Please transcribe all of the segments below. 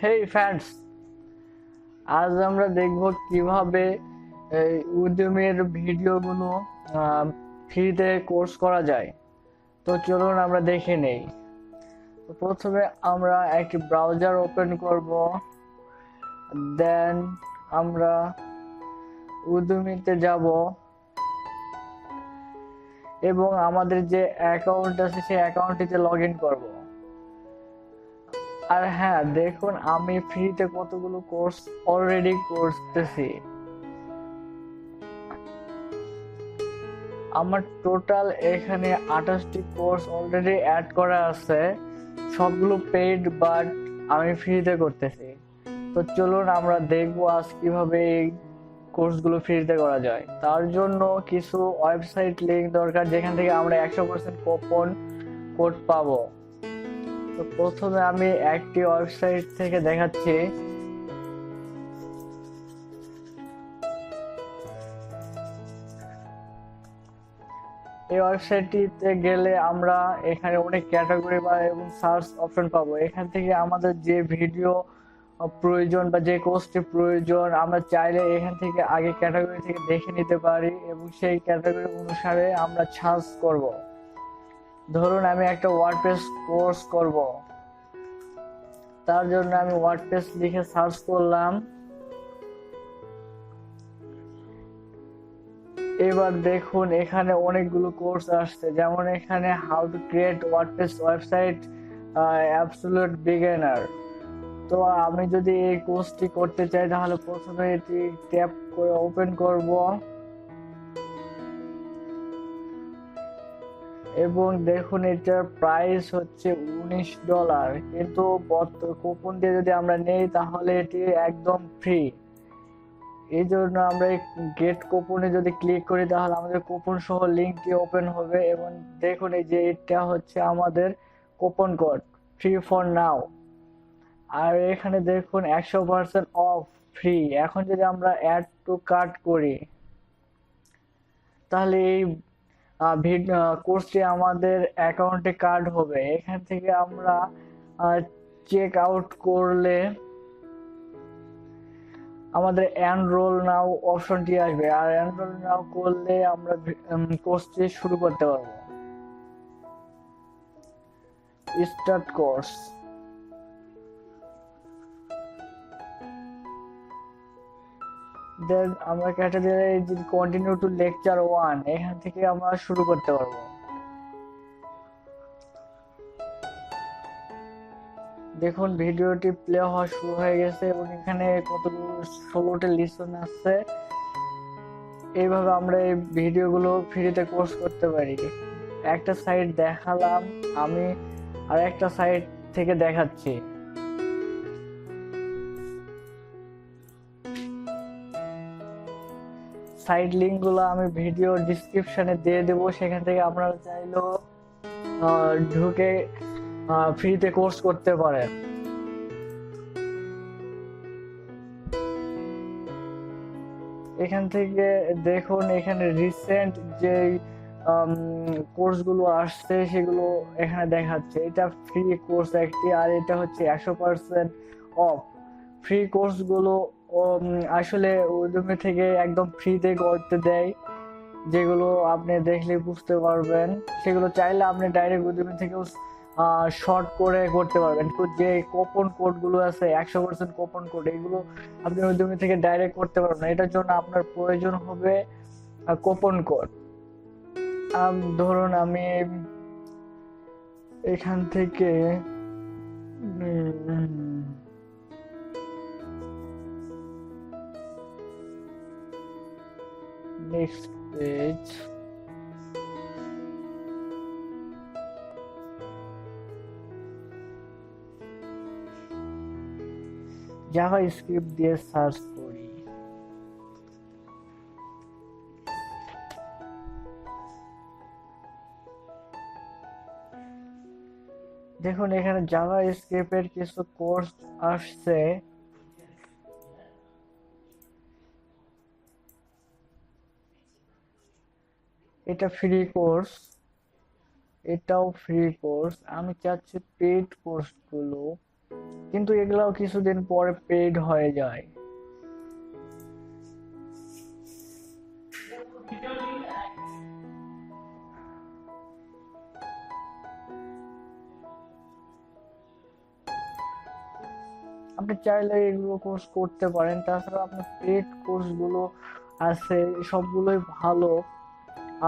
হেই friends, আজ আমরা দেখব কিভাবে উদ্যমের ভিডিওগুলো ফ্রিতে কোর্স করা যায়। তো চলুন আমরা দেখে নেই। তো প্রথমে আমরা একটি ব্রাউজার ওপেন করব, দেন আমরা উদ্যমিতে যাব এবং আমাদের যে অ্যাকাউন্ট আছে সেই অ্যাকাউন্টটিতে লগ ইন করবো। আর হ্যাঁ, দেখুন আমি ফ্রিতে কতগুলো কোর্স অলরেডি করতেছি। আমার টোটাল এখানে 28টি কোর্স অলরেডি অ্যাড করা আছে, সবগুলো পেইড বাট আমি ফ্রিতে করতেছি। তো চলুন আমরা দেখবো আজ কিভাবে এই কোর্সগুলো ফ্রিতে করা যায়। তার জন্য কিছু ওয়েবসাইট লিংক দরকার যেখান থেকে আমরা 100% কুপন কোড পাবো। তো প্রথমে আমি একটি ওয়েবসাইট থেকে দেখাচ্ছি। এই ওয়েবসাইটটিতে গেলে আমরা এখানে অনেক ক্যাটাগরি বা এবং সার্চ অপশন পাবো। এখান থেকে আমাদের যে ভিডিও প্রয়োজন বা যে কোর্সটি প্রয়োজন আমরা চাইলে এখান থেকে আগে ক্যাটাগরি থেকে দেখে নিতে পারি এবং সেই ক্যাটাগরি অনুসারে আমরা সার্চ করব। ধরুন আমি একটা ওয়ার্ডপ্রেস কোর্স করব, তার জন্য আমি ওয়ার্ডপ্রেস লিখে সার্চ করলাম। এবার দেখুন এখানে অনেকগুলো কোর্স আসছে, যেমন এখানে how to create WordPress website absolute beginner. তো আমি যদি এই কোর্সটি করতে চাই তাহলে প্রথমে এটি ট্যাপ করে ওপেন করব এবং দেখুন এটার প্রাইস হচ্ছে $19, কিন্তু কুপন দিয়ে যদি আমরা নেই তাহলে এটি একদম ফ্রি। এই জন্য আমরা গেট কুপনে যদি ক্লিক করি তাহলে আমাদের কুপন সহ লিঙ্কটি ওপেন হবে এবং দেখুন এই যে এটা হচ্ছে আমাদের coupon code free for now. আর এখানে দেখুন 100% অফ ফ্রি। এখন যদি আমরা অ্যাড টু কার্ট করি তাহলে এই কোর্সটি আমাদের অ্যাকাউন্টে কার্ড হবে। এখান থেকে আমরা চেক আউট করলে আমাদের এনরোল নাও অপশনটি আসবে, আর এনরোল নাও করলে আমরা কোর্সটি শুরু করতে পারবো। স্টার্ট কোর্স, দেন আমরা ক্যাটাগরি কন্টিনিউ টু লেকচার 1 এখান থেকে আমরা শুরু করতে পারবো। দেখুন ভিডিওটি প্লে হওয়া শুরু হয়ে গেছে এবং এখানে কতগুলো 16টা লিসন আছে। এইভাবে আমরা এই ভিডিওগুলো ফ্রিতে কোর্স করতে পারি। একটা সাইট দেখালাম আমি, আর একটা সাইট থেকে দেখাচ্ছি। সাইট লিংক গুলো আমি ভিডিও ডিসক্রিপশনে দিয়ে দেবো, সেখান থেকে আপনারা চাইলেও ঢুকে ফ্রিতে কোর্স করতে পারেন। এখান থেকে দেখুন এখানে রিসেন্ট যে কোর্সগুলো আসছে সেগুলো এখানে দেখাচ্ছে। এটা ফ্রি কোর্স একটি, আর এটা হচ্ছে 100% অফ। ফ্রি কোর্সগুলো আসলে উদ্যমী থেকে একদম ফ্রিতে করতে দেয়, যেগুলো আপনি দেখলে বুঝতে পারবেন। সেগুলো চাইলে আপনি ডাইরেক্ট উদ্যমী থেকেও শর্ট করে করতে পারবেন। তো যে কুপন কোডগুলো আছে 100% কুপন কোড, এগুলো আপনি উদ্যমী থেকে ডাইরেক্ট করতে পারবেন। এটার জন্য আপনার প্রয়োজন হবে কুপন কোড। ধরুন আমি এখান থেকে নেক্সট পেজ, জাভা স্ক্রিপ্ট দিয়ে সার্চ করি। দেখুন এখানে জাভা স্ক্রিপ্টের কিছু কোর্স আসছে। এটা ফ্রি কোর্স, এটাও ফ্রি কোর্স। আমি চাচ্ছি পেইড কোর্সগুলো। কিন্তু এগুলাও কিছুদিন পরে পেইড হয়ে যায়। আপনি চাইলে এগুলো কোর্স করতে পারেন। তাছাড়া আপনার পেড কোর্স গুলো আছে, সবগুলোই ভালো।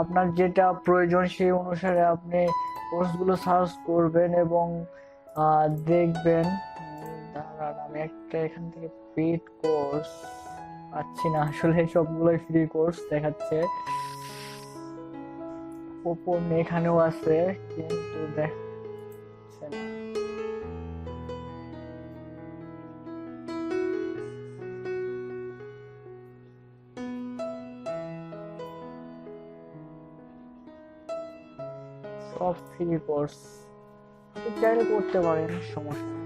আপনার যেটা প্রয়োজন সেই অনুসারে আপনি কোর্সগুলো সার্চ করবেন এবং দেখবেন। দাঁড়ান, আমি একটা এখান থেকে পেড কোর্স পাচ্ছি না, আসলে সবগুলোই ফ্রি কোর্স দেখাচ্ছে। ওপর এখানেও আছে কিন্তু দেখাচ্ছে না। সব ফ্রি কোর্স, আপনি চাইলে করতে পারেন, সমস্যা নেই।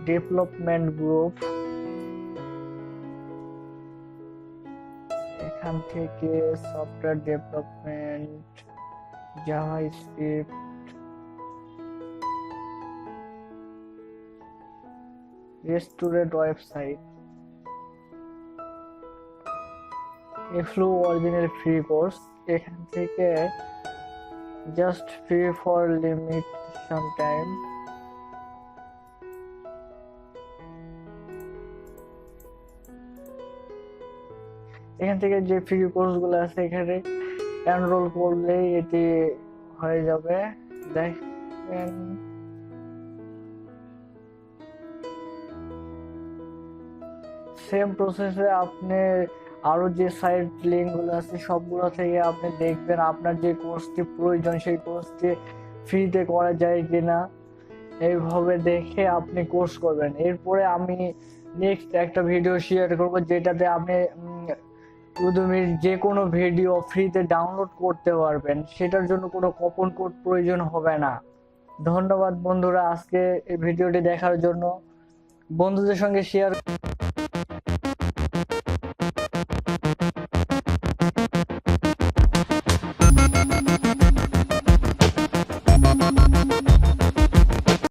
ডেভেলপমেন্ট গ্রুপ, এখান থেকে software development, JavaScript, restaurant website, এফ্লু অরিজিনাল ফ্রি কোর্স। এখান থেকে just free for limit sometime. এখান থেকে যে ফ্রি কোর্স গুলো আছে এখানে এনরোল করলেই এটি হয়ে যাবে। দেখেন, সেম প্রসেসে আপনি আরো যে সাইট লিঙ্ক গুলো আছে সবগুলো থেকে আপনি দেখবেন আপনার যে কোর্সটি প্রয়োজন সেই কোর্সটি ফ্রিতে করা যায় কিনা। এইভাবে দেখে আপনি কোর্স করবেন। এরপরে আমি নেক্সট একটা ভিডিও শেয়ার করব যেটাতে আপনি উদুমির যে কোনো ভিডিও ফ্রিতে ডাউনলোড করতে পারবেন, সেটার জন্য কোনো কুপন কোড প্রয়োজন হবে না। ধন্যবাদ বন্ধুরা আজকে এই ভিডিওটি দেখার জন্য। বন্ধুদের সঙ্গে শেয়ার